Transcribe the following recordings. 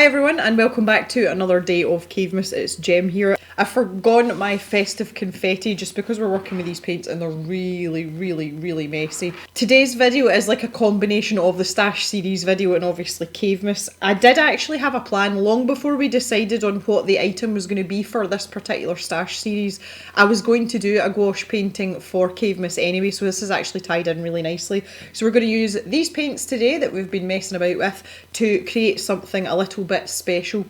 Hi everyone and welcome back to another day of Cavemas. It's Jem here. I've forgone my festive confetti just because we're working with these paints and they're really messy. Today's video is like a combination of the Stash series video and obviously Cavemas. I did actually have a plan long before we decided on what the item was going to be for this particular Stash series. I was going to do a gouache painting for Cavemas anyway, so this is actually tied in really nicely. So we're going to use these paints today that we've been messing about with to create something a little bit special,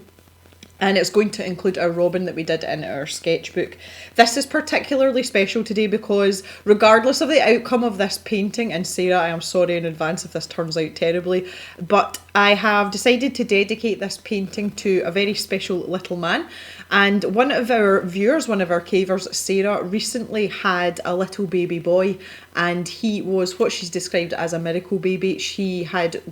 and it's going to include a robin that we did in our sketchbook. This is particularly special today because regardless of the outcome of this painting, and Sarah, I am sorry in advance if this turns out terribly, but I have decided to dedicate this painting to a very special little man. And one of our viewers, one of our cavers, Sarah, recently had a little baby boy, and he was what she's described as a miracle baby. She had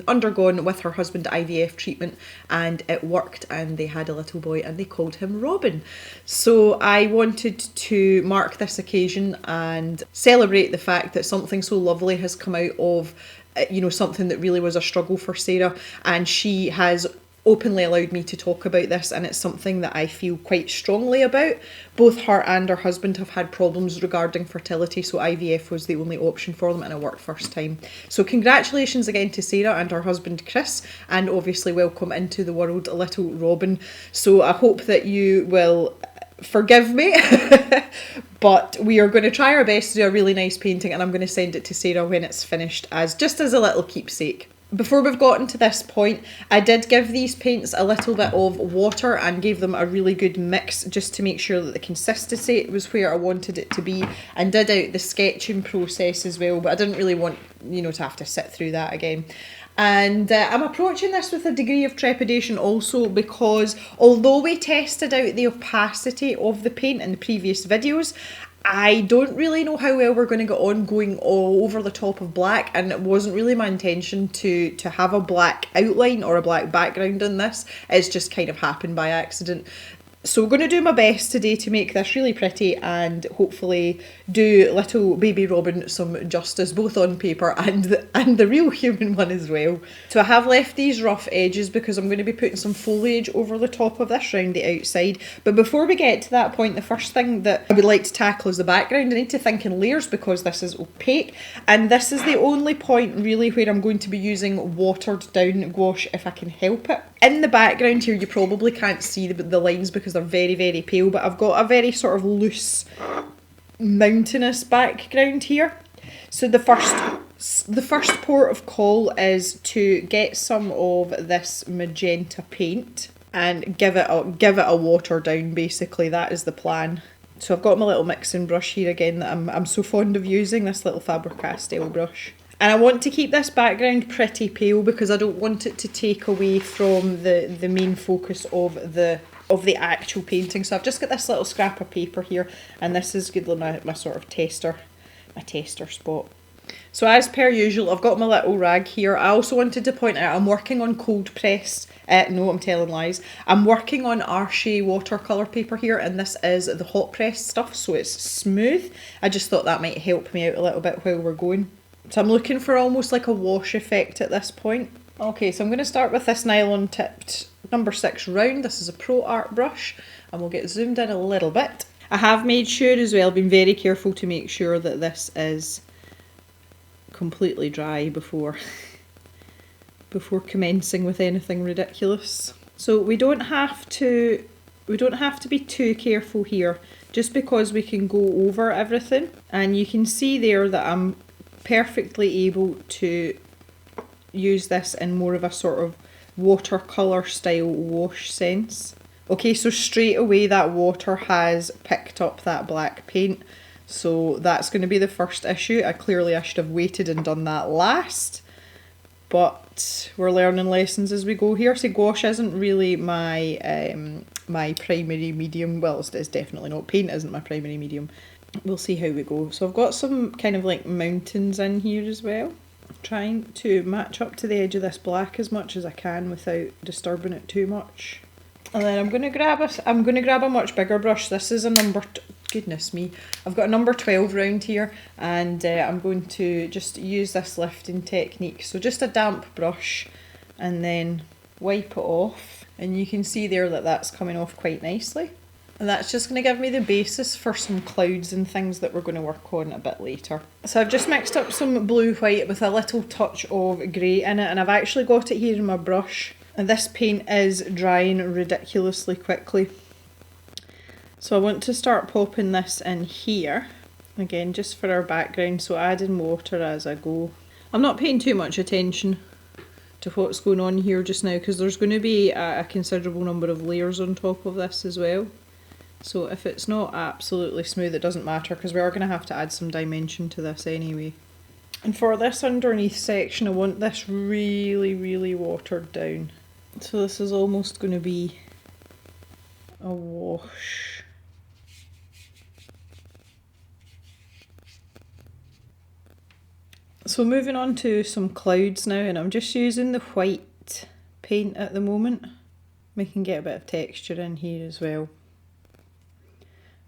undergone with her husband IVF treatment and it worked, and they had a little boy and they called him Robin. So I wanted to mark this occasion and celebrate the fact that something so lovely has come out of, you know, something that really was a struggle for Sarah, and she has openly allowed me to talk about this, and it's something that I feel quite strongly about. Both her and her husband have had problems regarding fertility, so IVF was the only option for them and it worked first time. So congratulations again to Sarah and her husband Chris, and obviously welcome into the world little Robin. So I hope that you will forgive me but we are going to try our best to do a really nice painting, and I'm going to send it to Sarah when it's finished just as a little keepsake. Before we've gotten to this point, I did give these paints a little bit of water and gave them a really good mix just to make sure that the consistency was where I wanted it to be, and did out the sketching process as well, but I didn't really want, you know, to have to sit through that again. And I'm approaching this with a degree of trepidation also because although we tested out the opacity of the paint in the previous videos, I don't really know how well we're going to get on going all over the top of black, and it wasn't really my intention to have a black outline or a black background in this. It's just kind of happened by accident. So I'm going to do my best today to make this really pretty and hopefully do little baby Robin some justice, both on paper and the real human one as well. So I have left these rough edges because I'm going to be putting some foliage over the top of this around the outside. But before we get to that point, the first thing that I would like to tackle is the background. I need to think in layers because this is opaque, and this is the only point really where I'm going to be using watered down gouache if I can help it. In the background here, you probably can't see the lines because they're very pale, but I've got a very sort of loose mountainous background here. So the first port of call is to get some of this magenta paint and give it a water down. Basically, that is the plan. So I've got my little mixing brush here again that I'm so fond of using, this little Faber-Castell brush. And I want to keep this background pretty pale because I don't want it to take away from the main focus of the actual painting. So I've just got this little scrap of paper here, and this is good, my sort of tester spot. So as per usual, I've got my little rag here. I also wanted to point out I'm working on cold press. No, I'm telling lies. I'm working on Arche watercolour paper here, and this is the hot press stuff, so it's smooth. I just thought that might help me out a little bit while we're going. So I'm looking for almost like a wash effect at this point. Okay, so I'm going to start with this nylon tipped number 6 round. This is a Pro Art brush, and we'll get zoomed in a little bit. I have made sure as well, been very careful to make sure that this is completely dry before commencing with anything ridiculous. So we don't have to be too careful here, just because we can go over everything, and you can see there that I'm perfectly able to use this in more of a sort of watercolour style wash sense. Okay, so straight away that water has picked up that black paint, so that's going to be the first issue. I should have waited and done that last, but we're learning lessons as we go here. So gouache isn't really my my primary medium. Well, it's definitely not. Paint isn't my primary medium. We'll see how we go. So I've got some kind of like mountains in here as well. Trying to match up to the edge of this black as much as I can without disturbing it too much. And then I'm going to grab a much bigger brush. This is a number, goodness me, I've got a number 12 round here, and I'm going to just use this lifting technique. So just a damp brush, and then wipe it off, and you can see there that that's coming off quite nicely. And that's just going to give me the basis for some clouds and things that we're going to work on a bit later. So I've just mixed up some blue white with a little touch of grey in it, and I've actually got it here in my brush. And this paint is drying ridiculously quickly. So I want to start popping this in here, again just for our background, so adding water as I go. I'm not paying too much attention to what's going on here just now because there's going to be a considerable number of layers on top of this as well. So if it's not absolutely smooth, it doesn't matter because we are going to have to add some dimension to this anyway. And for this underneath section, I want this really, really watered down. So this is almost going to be a wash. So moving on to some clouds now, and I'm just using the white paint at the moment. We can get a bit of texture in here as well.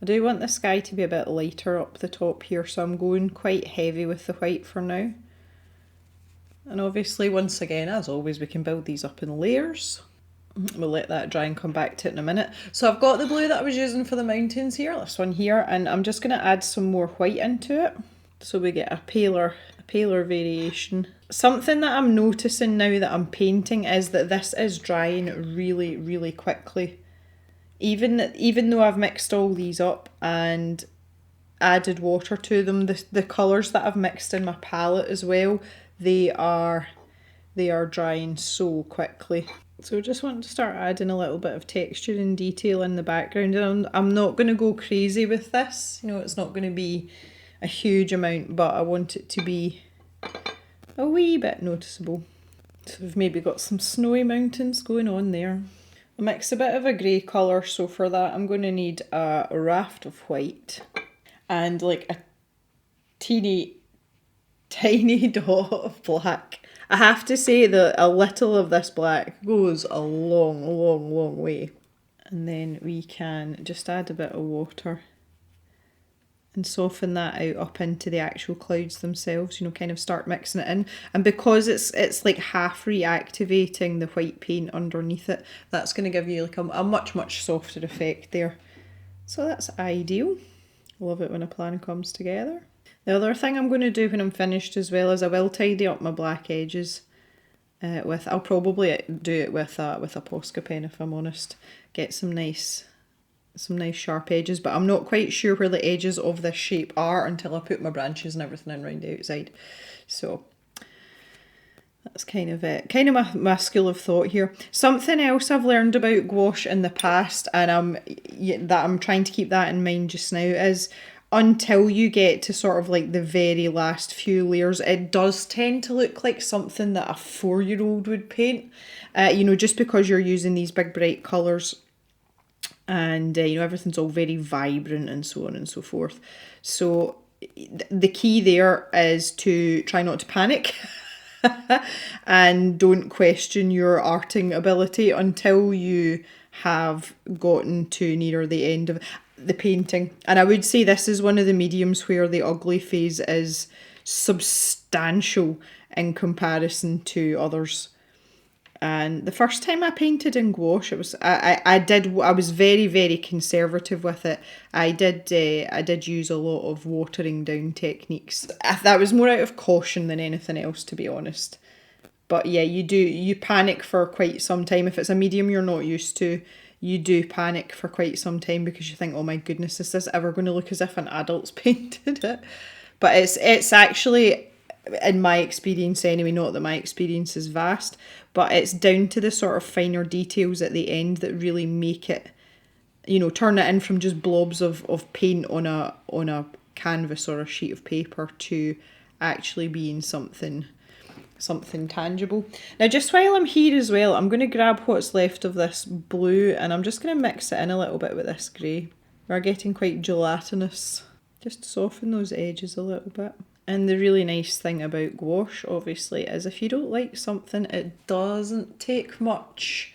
I do want the sky to be a bit lighter up the top here, so I'm going quite heavy with the white for now. And obviously, once again, as always, we can build these up in layers. We'll let that dry and come back to it in a minute. So I've got the blue that I was using for the mountains here, this one here, and I'm just going to add some more white into it. So we get a paler variation. Something that I'm noticing now that I'm painting is that this is drying really, really quickly. Even though I've mixed all these up and added water to them, the colours that I've mixed in my palette as well, they are drying so quickly. So I just want to start adding a little bit of texture and detail in the background, and I'm not going to go crazy with this. You know, it's not going to be a huge amount, but I want it to be a wee bit noticeable. So we've maybe got some snowy mountains going on there. I mix a bit of a grey colour, so for that I'm going to need a raft of white and like a teeny tiny dot of black. I have to say that a little of this black goes a long, long, long way. And then we can just add a bit of water and soften that out up into the actual clouds themselves, you know, kind of start mixing it in. And because it's like half reactivating the white paint underneath it, that's going to give you like a much, much softer effect there. So that's ideal. Love it when a plan comes together. The other thing I'm going to do when I'm finished as well is I will tidy up my black edges I'll probably do it with a Posca pen if I'm honest. Get some nice sharp edges, but I'm not quite sure where the edges of this shape are until I put my branches and everything in round the outside. So that's kind of it. Kind of my school of thought here. Something else I've learned about gouache in the past, and I'm trying to keep that in mind just now, is until you get to sort of like the very last few layers, it does tend to look like something that a 4-year-old would paint. You know, just because you're using these big bright colours and you know, everything's all very vibrant and so on and so forth. So the key there is to try not to panic and don't question your arting ability until you have gotten to nearer the end of the painting. And I would say this is one of the mediums where the ugly phase is substantial in comparison to others. And the first time I painted in gouache, it was I was very, very conservative with it. I did use a lot of watering down techniques. That was more out of caution than anything else, to be honest. But yeah, you panic for quite some time. If it's a medium you're not used to, you do panic for quite some time because you think, oh my goodness, is this ever going to look as if an adult's painted it? But it's actually, in my experience anyway, not that my experience is vast, but it's down to the sort of finer details at the end that really make it, you know, turn it in from just blobs of paint on a canvas or a sheet of paper to actually being something tangible. Now, just while I'm here as well, I'm going to grab what's left of this blue and I'm just going to mix it in a little bit with this grey. We're getting quite gelatinous. Just soften those edges a little bit. And the really nice thing about gouache, obviously, is if you don't like something, it doesn't take much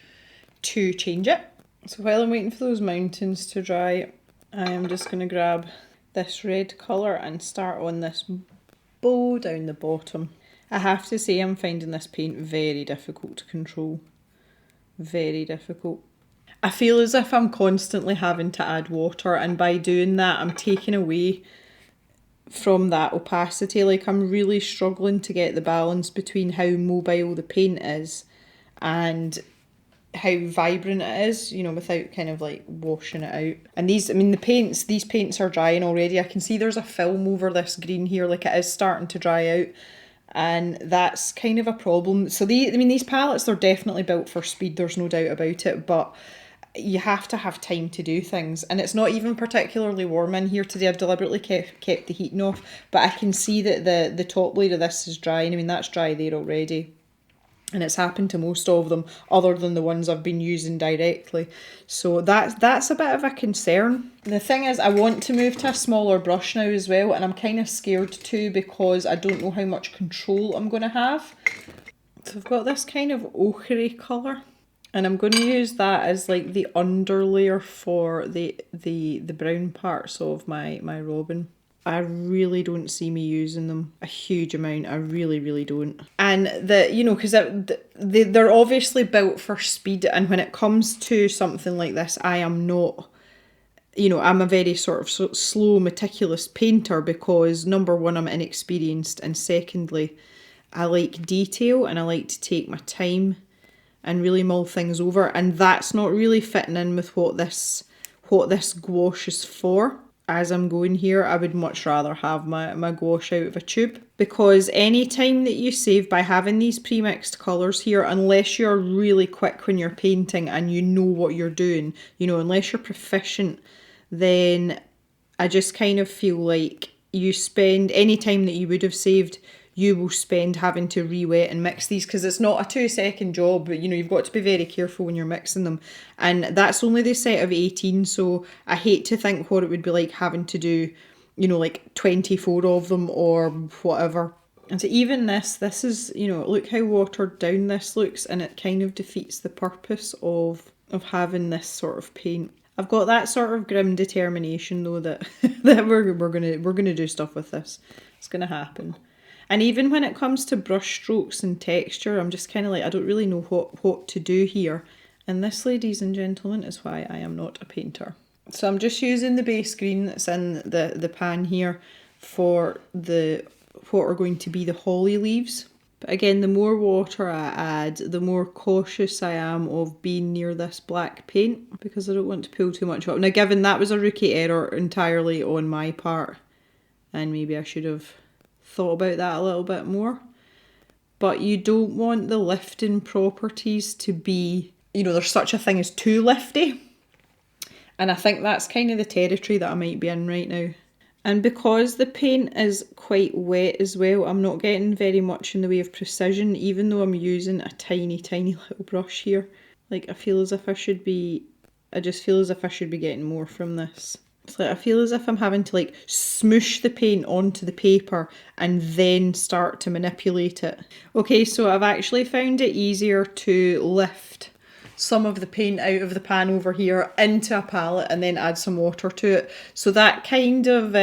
to change it. So while I'm waiting for those mountains to dry, I am just going to grab this red colour and start on this bow down the bottom. I have to say I'm finding this paint very difficult to control. Very difficult. I feel as if I'm constantly having to add water, and by doing that I'm taking away from that opacity. Like, I'm really struggling to get the balance between how mobile the paint is and how vibrant it is, you know, without kind of like washing it out. And these, I mean, these paints are drying already. I can see there's a film over this green here, like it is starting to dry out. And that's kind of a problem. So these palettes, they're definitely built for speed, there's no doubt about it, but you have to have time to do things. And it's not even particularly warm in here today. I've deliberately kept the heating off, but I can see that the top layer of this is drying. I mean, that's dry there already. And it's happened to most of them, other than the ones I've been using directly. So that's a bit of a concern. The thing is, I want to move to a smaller brush now as well, and I'm kind of scared too because I don't know how much control I'm going to have. So I've got this kind of ochre colour, and I'm going to use that as like the underlayer for the brown parts of my robin. I really don't see me using them a huge amount. I really, really don't. And because they're obviously built for speed. And when it comes to something like this, I am not, I'm a very sort of slow, meticulous painter because number one, I'm inexperienced. And secondly, I like detail and I like to take my time and really mull things over. And that's not really fitting in with what this gouache is for. As I'm going here, I would much rather have my gouache out of a tube, because any time that you save by having these pre-mixed colours here, unless you're really quick when you're painting and you know what you're doing, unless you're proficient, then I just kind of feel like you spend any time that you would have saved, you will spend having to re-wet and mix these, because it's not a 2-second job, but you've got to be very careful when you're mixing them. And that's only the set of 18, so I hate to think what it would be like having to do, like 24 of them or whatever. And so even this is, look how watered down this looks, and it kind of defeats the purpose of having this sort of paint. I've got that sort of grim determination though that we're gonna do stuff with this. It's gonna happen. And even when it comes to brush strokes and texture, I'm just kind of like, I don't really know what to do here. And this, ladies and gentlemen, is why I am not a painter. So I'm just using the base green that's in the pan here for what are going to be the holly leaves. But again, the more water I add, the more cautious I am of being near this black paint, because I don't want to pull too much up. Now, given that was a rookie error entirely on my part, and maybe I should have thought about that a little bit more, but you don't want the lifting properties to be, there's such a thing as too lifty, and I think that's kind of the territory that I might be in right now. And because the paint is quite wet as well, I'm not getting very much in the way of precision, even though I'm using a tiny little brush here. Like, I just feel as if I should be getting more from this. It's like I feel as if I'm having to like smoosh the paint onto the paper and then start to manipulate it. Okay, so I've actually found it easier to lift some of the paint out of the pan over here into a palette and then add some water to it. So that kind of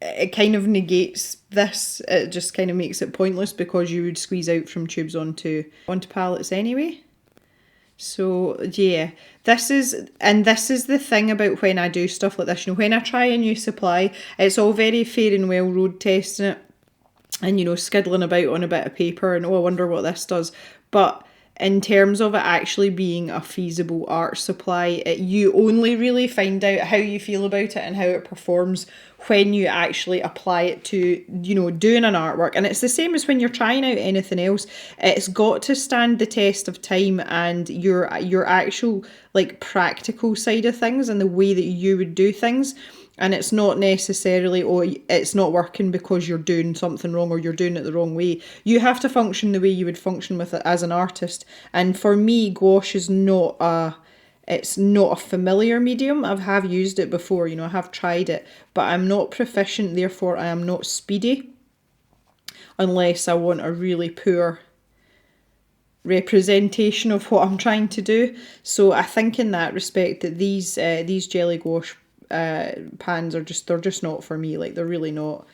it kind of negates this. It just kind of makes it pointless because you would squeeze out from tubes onto palettes anyway. So yeah, this is the thing about when I do stuff like this. When I try a new supply, it's all very fair and well road testing it and skiddling about on a bit of paper and I wonder what this does. But in terms of it actually being a feasible art supply, you only really find out how you feel about it and how it performs when you actually apply it to, doing an artwork. And it's the same as when you're trying out anything else. It's got to stand the test of time and your actual like practical side of things and the way that you would do things. And it's not necessarily, it's not working because you're doing something wrong or you're doing it the wrong way. You have to function the way you would function with it as an artist. And for me, gouache is not a familiar medium. I have used it before, I have tried it, but I'm not proficient, therefore I am not speedy. Unless I want a really poor representation of what I'm trying to do. So I think in that respect that these jelly gouache pans they're just not for me. Like, they're really not.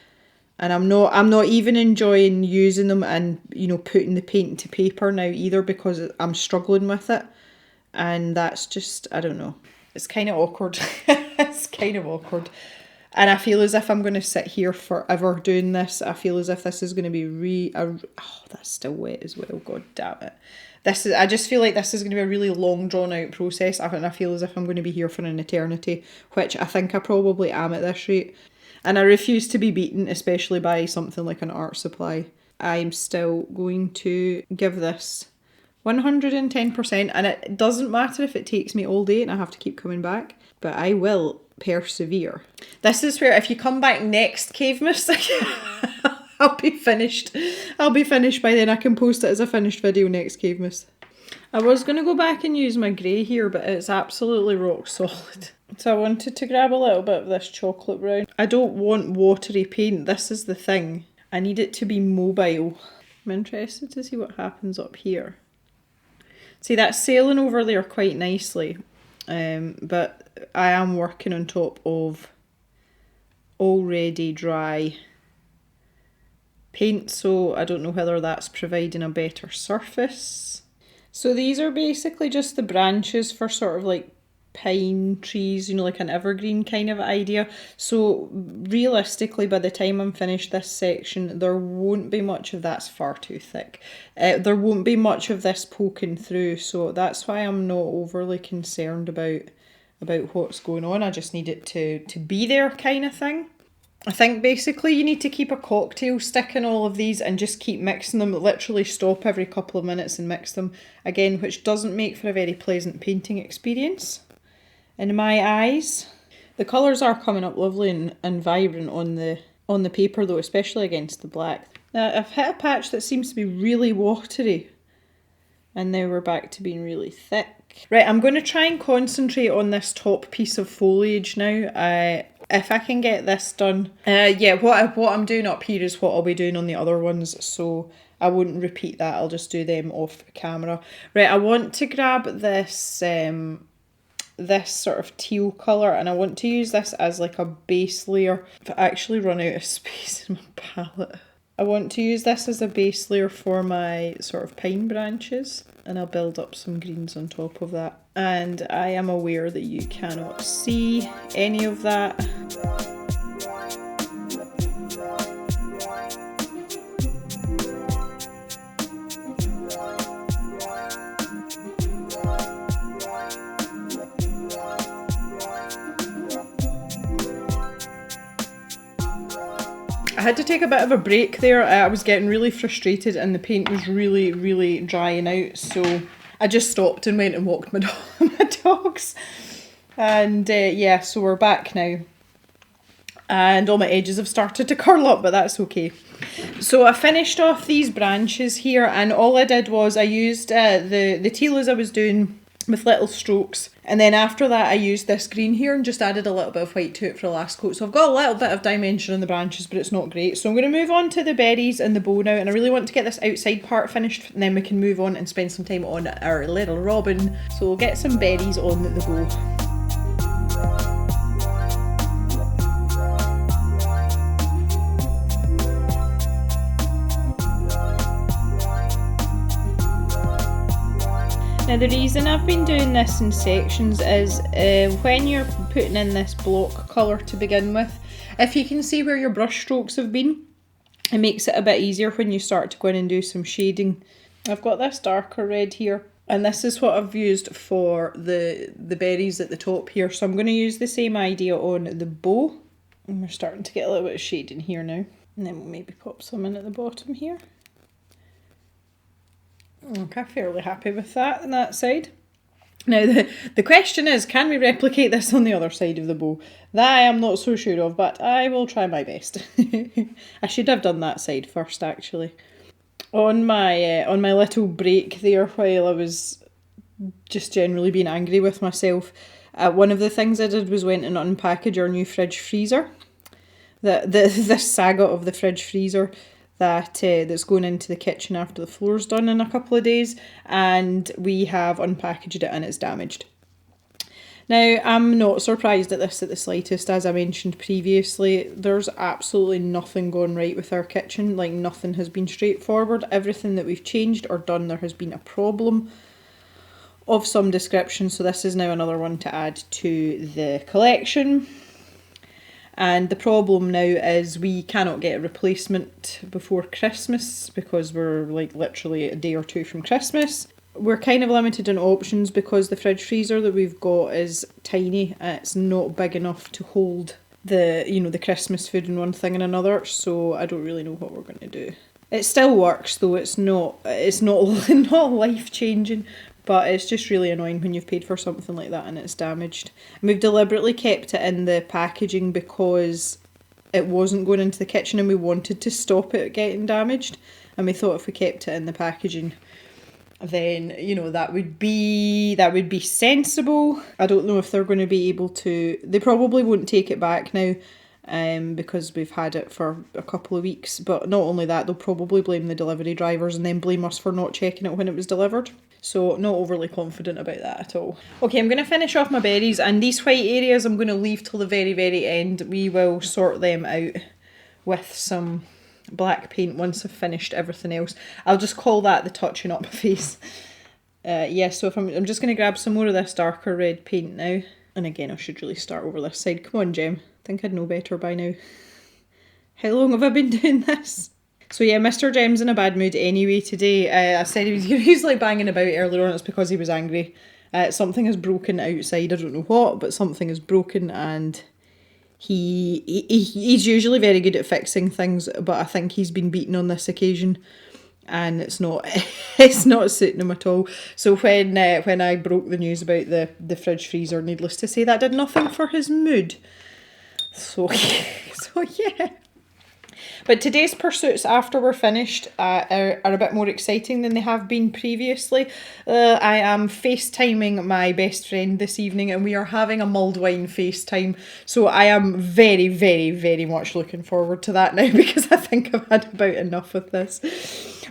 And I'm not even enjoying using them and, you know, putting the paint to paper now either, because I'm struggling with it. And that's just, I don't know. It's kind of awkward. It's kind of awkward. And I feel as if I'm going to sit here forever doing this. I feel as if this is going to be oh, that's still wet as well. God damn it. I just feel like this is going to be a really long drawn out process. And I feel as if I'm going to be here for an eternity, which I think I probably am at this rate. And I refuse to be beaten, especially by something like an art supply. I'm still going to give this 110%, and it doesn't matter if it takes me all day and I have to keep coming back, but I will persevere. This is where if you come back next Cavemas, I'll be finished. I'll be finished by then. I can post it as a finished video next Cavemas. I was going to go back and use my grey here, but it's absolutely rock solid. So I wanted to grab a little bit of this chocolate brown. I don't want watery paint. This is the thing. I need it to be mobile. I'm interested to see what happens up here. See, that's sailing over there quite nicely, but I am working on top of already dry paint, so I don't know whether that's providing a better surface. So these are basically just the branches for sort of like pine trees, you know, like an evergreen kind of idea. So realistically, by the time I'm finished this section, there won't be much of that's far too thick. There won't be much of this poking through, so that's why I'm not overly concerned about what's going on. I just need it to be there kind of thing. I think basically you need to keep a cocktail stick in all of these and just keep mixing them. Literally stop every couple of minutes and mix them again, which doesn't make for a very pleasant painting experience in my eyes. The colours are coming up lovely and vibrant on the paper though, especially against the black. Now I've hit a patch that seems to be really watery, and now we're back to being really thick. Right, I'm going to try and concentrate on this top piece of foliage now. If I can get this done. Yeah, what I'm doing up here is what I'll be doing on the other ones, so I wouldn't repeat that. I'll just do them off camera. Right, I want to grab this this sort of teal colour, and I want to use this as like a base layer. I've actually run out of space in my palette. I want to use this as a base layer for my sort of pine branches, and I'll build up some greens on top of that. And I am aware that you cannot see any of that. I had to take a bit of a break there. I was getting really frustrated and the paint was really, really drying out, so I just stopped and went and walked my dogs. And yeah, so we're back now. And all my edges have started to curl up, but that's okay. So I finished off these branches here, and all I did was I used the teal as I was doing with little strokes, and then after that I used this green here and just added a little bit of white to it for the last coat. So I've got a little bit of dimension on the branches, but it's not great. So I'm going to move on to the berries and the bow now, and I really want to get this outside part finished, and then we can move on and spend some time on our little robin. So we'll get some berries on the bow. Now the reason I've been doing this in sections is when you're putting in this block colour to begin with, if you can see where your brush strokes have been, it makes it a bit easier when you start to go in and do some shading. I've got this darker red here, and this is what I've used for the berries at the top here, so I'm going to use the same idea on the bow. And we're starting to get a little bit of shade in here now, and then we'll maybe pop some in at the bottom here. Okay, fairly happy with that on that side. Now the question is, can we replicate this on the other side of the bow? That I am not so sure of, but I will try my best. I should have done that side first actually. On my little break there while I was just generally being angry with myself, one of the things I did was went and unpackaged our new fridge freezer. This saga of the fridge freezer that's going into the kitchen after the floor's done in a couple of days, and we have unpackaged it and it's damaged. Now, I'm not surprised at this at the slightest. As I mentioned previously, there's absolutely nothing going right with our kitchen. Like, nothing has been straightforward. Everything that we've changed or done, there has been a problem of some description. So this is now another one to add to the collection. And the problem now is we cannot get a replacement before Christmas because we're like literally a day or two from Christmas. We're kind of limited in options because the fridge freezer that we've got is tiny. It's not big enough to hold the, you know, the Christmas food in one thing and another. So I don't really know what we're going to do. It still works though. It's not not life changing. But it's just really annoying when you've paid for something like that and it's damaged. And we've deliberately kept it in the packaging because it wasn't going into the kitchen and we wanted to stop it getting damaged. And we thought if we kept it in the packaging, then, you know, that would be sensible. I don't know if they're going to be able to... They probably won't take it back now because we've had it for a couple of weeks. But not only that, they'll probably blame the delivery drivers and then blame us for not checking it when it was delivered. So not overly confident about that at all. Okay, I'm going to finish off my berries, and these white areas I'm going to leave till the very, very end. We will sort them out with some black paint once I've finished everything else. I'll just call that the touching up phase. So if I'm just going to grab some more of this darker red paint now. And again, I should really start over this side. Come on, Jem. I think I'd know better by now. How long have I been doing this? So yeah, Mr. Jem's in a bad mood anyway today. I said he was like banging about earlier on. It's because he was angry. Something has broken outside. I don't know what, but something is broken, and he's usually very good at fixing things, but I think he's been beaten on this occasion, and it's not suiting him at all. So when I broke the news about the fridge freezer, needless to say, that did nothing for his mood. So yeah. But today's pursuits after we're finished are a bit more exciting than they have been previously. I am FaceTiming my best friend this evening and we are having a mulled wine FaceTime. So I am very, very, very much looking forward to that now because I think I've had about enough of this.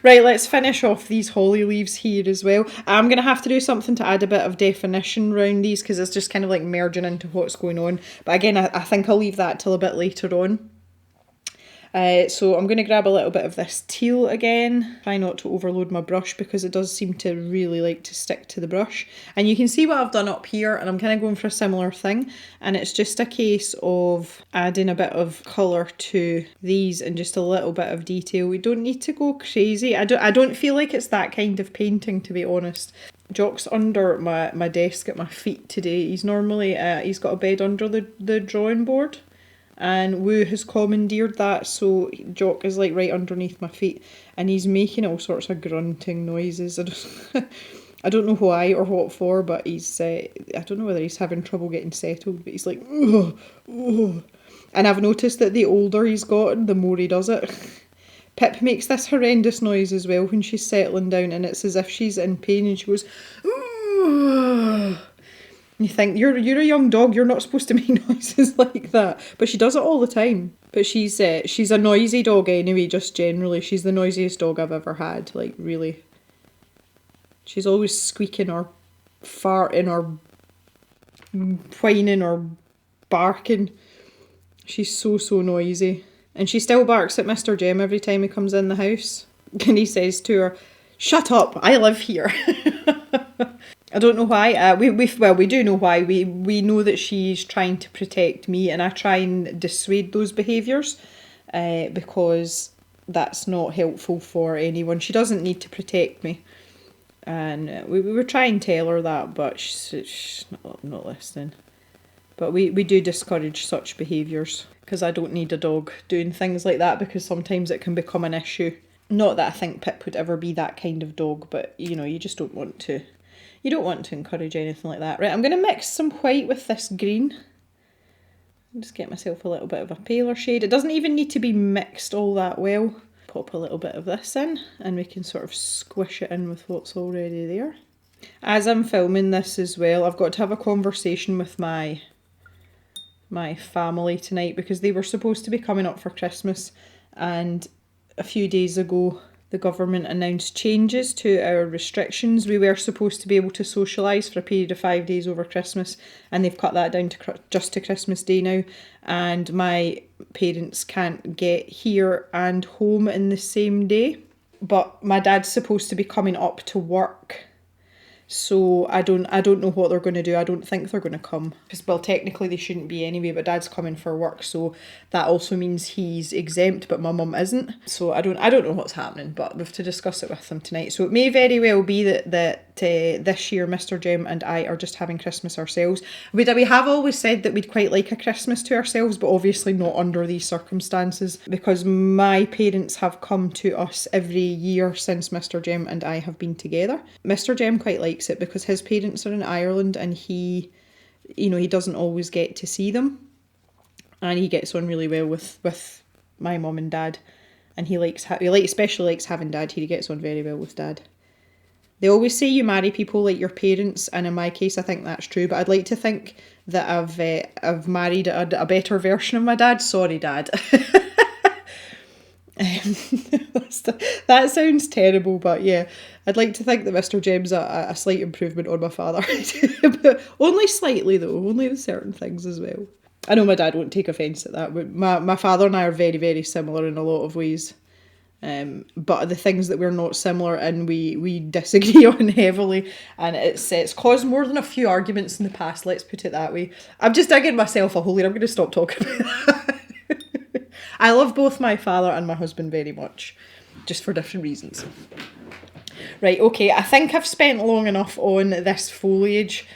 Right, let's finish off these holly leaves here as well. I'm going to have to do something to add a bit of definition around these because it's just kind of like merging into what's going on. But again, I think I'll leave that till a bit later on. So I'm going to grab a little bit of this teal again. Try not to overload my brush because it does seem to really like to stick to the brush. And you can see what I've done up here, and I'm kind of going for a similar thing. And it's just a case of adding a bit of colour to these and just a little bit of detail. We don't need to go crazy. I don't feel like it's that kind of painting, to be honest. Jock's under my desk at my feet today. He's normally, he's got a bed under the drawing board. And Woo has commandeered that, so Jock is like right underneath my feet and he's making all sorts of grunting noises. I don't know why or what for, but he's, I don't know whether he's having trouble getting settled, but he's like, ugh, ugh. And I've noticed that the older he's gotten, the more he does it. Pip makes this horrendous noise as well when she's settling down, and it's as if she's in pain and she goes, ugh. You think, you're a young dog, you're not supposed to make noises like that. But she does it all the time. But she's a noisy dog anyway, just generally. She's the noisiest dog I've ever had, like, really. She's always squeaking or farting or whining or barking. She's so noisy. And she still barks at Mr. Jem every time he comes in the house. And he says to her, "Shut up, I live here." I don't know why. We do know why. We know that she's trying to protect me, and I try and dissuade those behaviours because that's not helpful for anyone. She doesn't need to protect me. And we were trying to tell her that, but she's not listening. But we do discourage such behaviours because I don't need a dog doing things like that because sometimes it can become an issue. Not that I think Pip would ever be that kind of dog, but you know, you just don't want to. You don't want to encourage anything like that. Right, I'm going to mix some white with this green. I'll just get myself a little bit of a paler shade. It doesn't even need to be mixed all that well. Pop a little bit of this in and we can sort of squish it in with what's already there. As I'm filming this as well, I've got to have a conversation with my family tonight because they were supposed to be coming up for Christmas, and a few days ago the government announced changes to our restrictions. We were supposed to be able to socialise for a period of 5 days over Christmas, and they've cut that down to just to Christmas Day now. And my parents can't get here and home in the same day. But my dad's supposed to be coming up to work, so I don't know what they're going to do. I don't think they're going to come, because, well, technically they shouldn't be anyway, but dad's coming for work, so that also means he's exempt, but my mum isn't. So I don't know what's happening, but we have to discuss it with them tonight. So it may very well be that this year Mr. Jem and I are just having Christmas ourselves. We have always said that we'd quite like a Christmas to ourselves, but obviously not under these circumstances, because my parents have come to us every year since Mr. Jem and I have been together. Mr. Jem quite likes it because his parents are in Ireland, and he doesn't always get to see them, and he gets on really well with my mum and dad, and he especially likes having dad here. He gets on very well with dad. They always say you marry people like your parents, and in my case I think that's true, but I'd like to think that I've married a better version of my dad. Sorry, Dad. That sounds terrible, but yeah, I'd like to think that Mr. Jem's a slight improvement on my father. But only slightly though, only with certain things as well. I know my dad won't take offence at that, but my father and I are very, very similar in a lot of ways. But the things that we're not similar in, we disagree on heavily, and it's caused more than a few arguments in the past, let's put it that way. I'm just digging myself a hole here, I'm going to stop talking about that. I love both my father and my husband very much, just for different reasons. Right, okay, I think I've spent long enough on this foliage,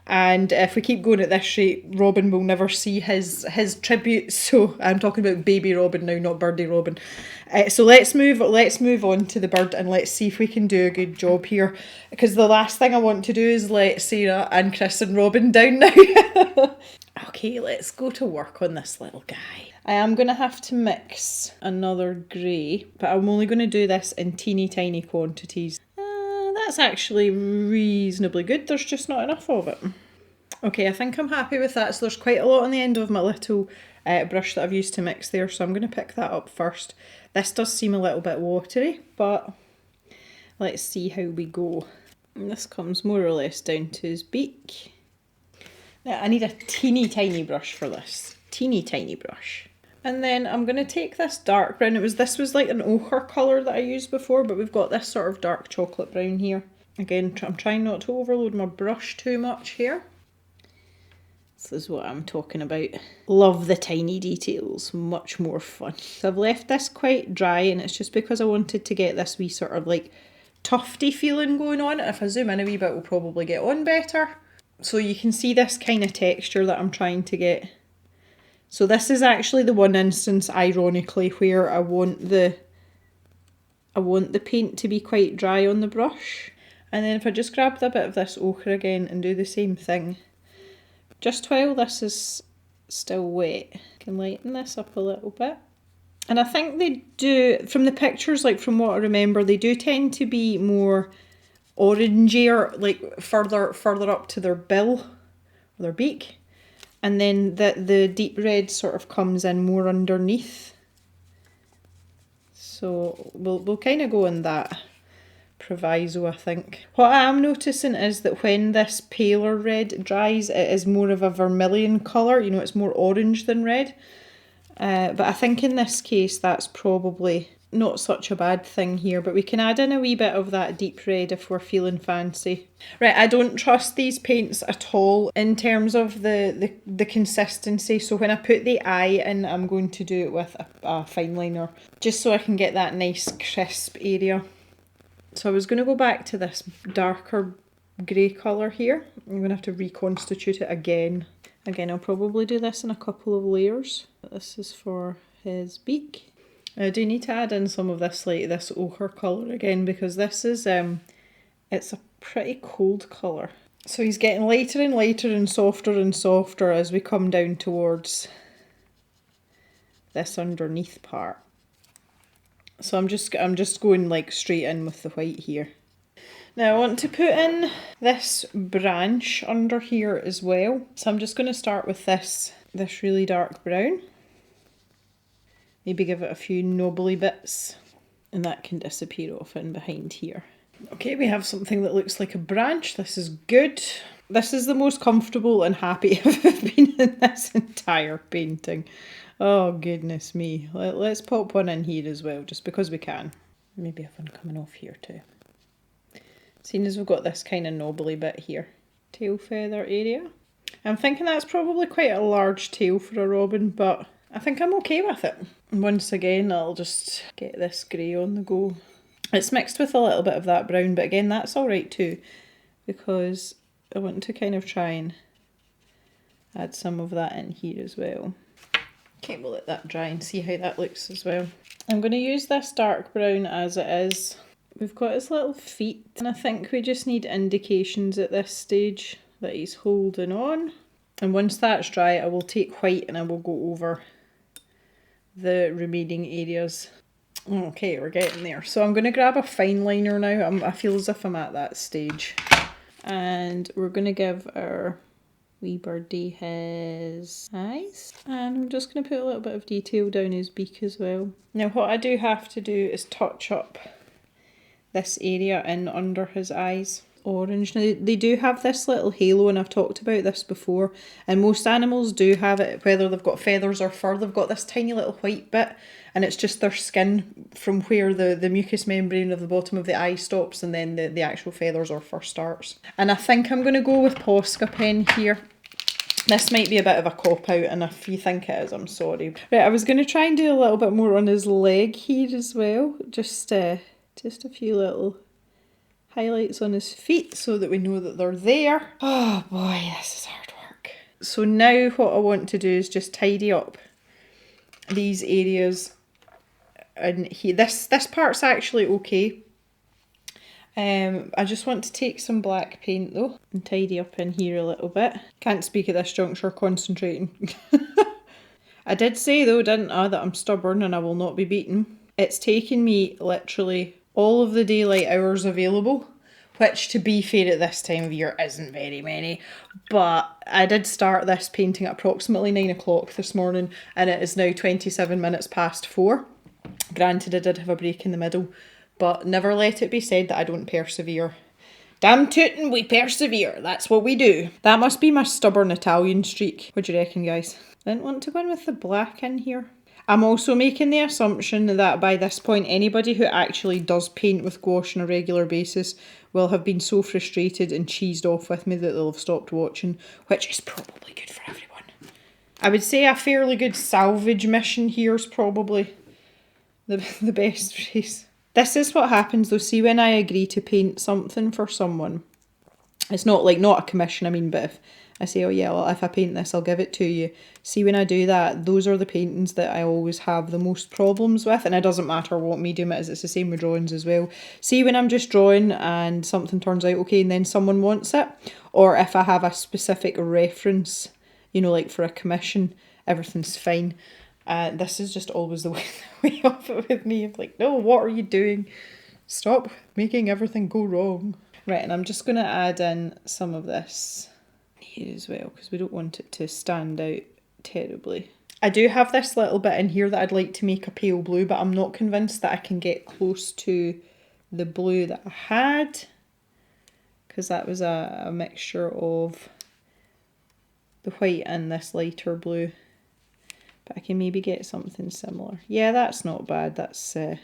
and if we keep going at this rate, Robin will never see his tribute. So I'm talking about baby Robin now, not birdie Robin. So let's move on to the bird, and let's see if we can do a good job here, because the last thing I want to do is let Sarah and Chris and Robin down now. Okay, let's go to work on this little guy. I am going to have to mix another grey, but I'm only going to do this in teeny tiny quantities. That's actually reasonably good, there's just not enough of it. Okay, I think I'm happy with that. So there's quite a lot on the end of my little brush that I've used to mix there, so I'm going to pick that up first. This does seem a little bit watery, but let's see how we go. And this comes more or less down to his beak. Now I need a teeny tiny brush for this. Teeny tiny brush. And then I'm going to take this dark brown. This was like an ochre colour that I used before, but we've got this sort of dark chocolate brown here. Again, I'm trying not to overload my brush too much here. This is what I'm talking about. Love the tiny details, much more fun. So I've left this quite dry, and it's just because I wanted to get this wee sort of like tufty feeling going on. If I zoom in a wee bit, we'll probably get on better. So you can see this kind of texture that I'm trying to get. So this is actually the one instance, ironically, where I want the paint to be quite dry on the brush. And then if I just grabbed a bit of this ochre again and do the same thing, just while this is still wet, I can lighten this up a little bit. And I think they do, from the pictures, like from what I remember, they do tend to be more orangier, like further up to their bill, or their beak. And then the deep red sort of comes in more underneath. So we'll kind of go in that proviso, I think. What I am noticing is that when this paler red dries, it is more of a vermilion colour. You know, it's more orange than red. But I think in this case that's probably not such a bad thing here, but we can add in a wee bit of that deep red if we're feeling fancy. Right, I don't trust these paints at all in terms of the consistency, so when I put the eye in, I'm going to do it with a fine liner, just so I can get that nice crisp area. So I was going to go back to this darker grey colour here. I'm going to have to reconstitute it again. Again, I'll probably do this in a couple of layers. This is for his beak. I do need to add in some of this, like this ochre colour again, because this is, it's a pretty cold colour. So he's getting lighter and lighter and softer as we come down towards this underneath part. So I'm just going like straight in with the white here. Now I want to put in this branch under here as well. So I'm just going to start with this really dark brown. Maybe give it a few knobbly bits. And that can disappear off in behind here. Okay, we have something that looks like a branch. This is good. This is the most comfortable and happy I've been in this entire painting. Oh, goodness me. Let's pop one in here as well, just because we can. Maybe have one coming off here too. Seeing as we've got this kind of knobbly bit here. Tail feather area. I'm thinking that's probably quite a large tail for a robin, but I think I'm okay with it. And once again, I'll just get this grey on the go. It's mixed with a little bit of that brown, but again, that's alright too, because I want to kind of try and add some of that in here as well. Okay, we'll let that dry and see how that looks as well. I'm going to use this dark brown as it is. We've got his little feet, and I think we just need indications at this stage that he's holding on. And once that's dry, I will take white and I will go over the remaining areas. Okay, we're getting there. So I'm going to grab a fine liner now. I feel as if I'm at that stage. And we're going to give our wee birdie his eyes. And I'm just going to put a little bit of detail down his beak as well. Now what I do have to do is touch up this area in under his eyes. Orange. Now they do have this little halo, and I've talked about this before, and most animals do have it, whether they've got feathers or fur, they've got this tiny little white bit, and it's just their skin from where the mucous membrane of the bottom of the eye stops and then the actual feathers or fur starts. And I think I'm going to go with Posca pen here. This might be a bit of a cop-out, and if you think it is, I'm sorry. Right, I was going to try and do a little bit more on his leg here as well, just a few little highlights on his feet so that we know that they're there. Oh boy, this is hard work. So now what I want to do is just tidy up these areas, and this part's actually okay. I just want to take some black paint though and tidy up in here a little bit. Can't speak at this juncture, concentrating. I did say though, didn't I, that I'm stubborn and I will not be beaten. It's taken me literally all of the daylight hours available, which to be fair at this time of year isn't very many, but I did start this painting at approximately 9 o'clock this morning, and it is now 27 minutes past 4. Granted, I did have a break in the middle, but never let it be said that I don't persevere. Damn tootin', we persevere, that's what we do. That must be my stubborn Italian streak. What do you reckon, guys? I didn't want to go in with the black in here. I'm also making the assumption that by this point anybody who actually does paint with gouache on a regular basis will have been so frustrated and cheesed off with me that they'll have stopped watching, which is probably good for everyone. I would say a fairly good salvage mission here is probably the best phrase. This is what happens though, see when I agree to paint something for someone, it's not a commission, I mean, but if I say, oh yeah, well, if I paint this, I'll give it to you. See, when I do that, those are the paintings that I always have the most problems with, and it doesn't matter what medium it is, it's the same with drawings as well. See, when I'm just drawing and something turns out okay and then someone wants it, or if I have a specific reference, you know, like for a commission, everything's fine. This is just always the way of it with me. I'm like, no, what are you doing? Stop making everything go wrong. Right, and I'm just going to add in some of this here as well, because we don't want it to stand out terribly. I do have this little bit in here that I'd like to make a pale blue, but I'm not convinced that I can get close to the blue that I had, because that was a mixture of the white and this lighter blue. But I can maybe get something similar. Yeah, that's not bad. That's a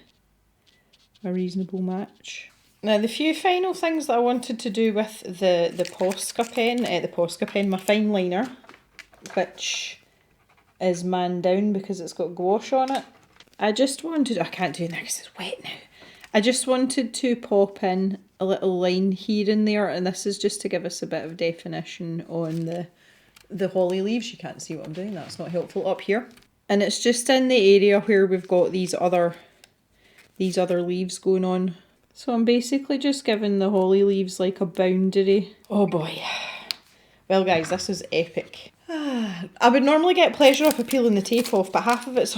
reasonable match. Now, the few final things that I wanted to do with the Posca pen, my fine liner, which is man down because it's got gouache on it. I can't do it now because it's wet now. I just wanted to pop in a little line here and there, and this is just to give us a bit of definition on the holly leaves. You can't see what I'm doing, that's not helpful, up here. And it's just in the area where we've got these other leaves going on. So I'm basically just giving the holly leaves like a boundary. Oh boy. Well guys, this is epic. I would normally get pleasure off of peeling the tape off, but half of it's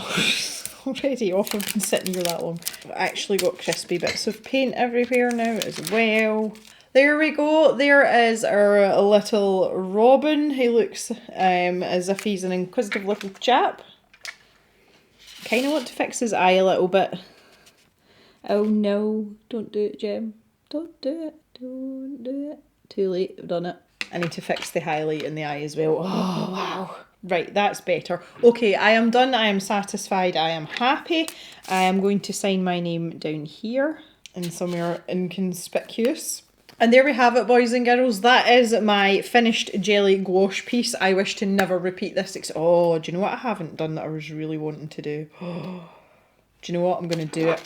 already off. I've been sitting here that long. I've actually got crispy bits of paint everywhere now as well. There we go. There is our little robin. He looks as if he's an inquisitive little chap. Kind of want to fix his eye a little bit. Oh no, don't do it, Jem. Don't do it. Don't do it. Too late, I've done it. I need to fix the highlight in the eye as well. Oh, wow. Right, that's better. Okay, I am done. I am satisfied. I am happy. I am going to sign my name down here in somewhere inconspicuous. And there we have it, boys and girls. That is my finished jelly gouache piece. I wish to never repeat this. Oh, do you know what I haven't done that I was really wanting to do? Do you know what? I'm going to do it.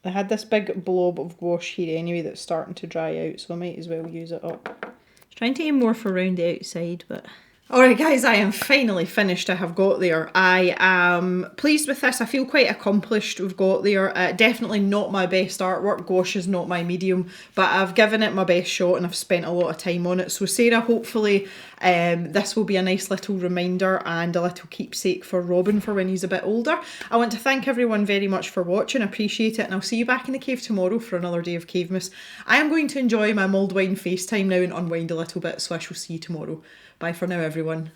I had this big blob of gouache here anyway that's starting to dry out, so I might as well use it up. Trying to aim more for around the outside, but... Alright guys, I am finally finished. I have got there. I am pleased with this. I feel quite accomplished. We've got there. Definitely not my best artwork. Gouache is not my medium, but I've given it my best shot and I've spent a lot of time on it. So Sarah, hopefully this will be a nice little reminder and a little keepsake for Robin for when he's a bit older. I want to thank everyone very much for watching. I appreciate it, and I'll see you back in the cave tomorrow for another day of Cavemas. I am going to enjoy my mulled wine FaceTime now and unwind a little bit, so I shall see you tomorrow. Bye for now, everyone.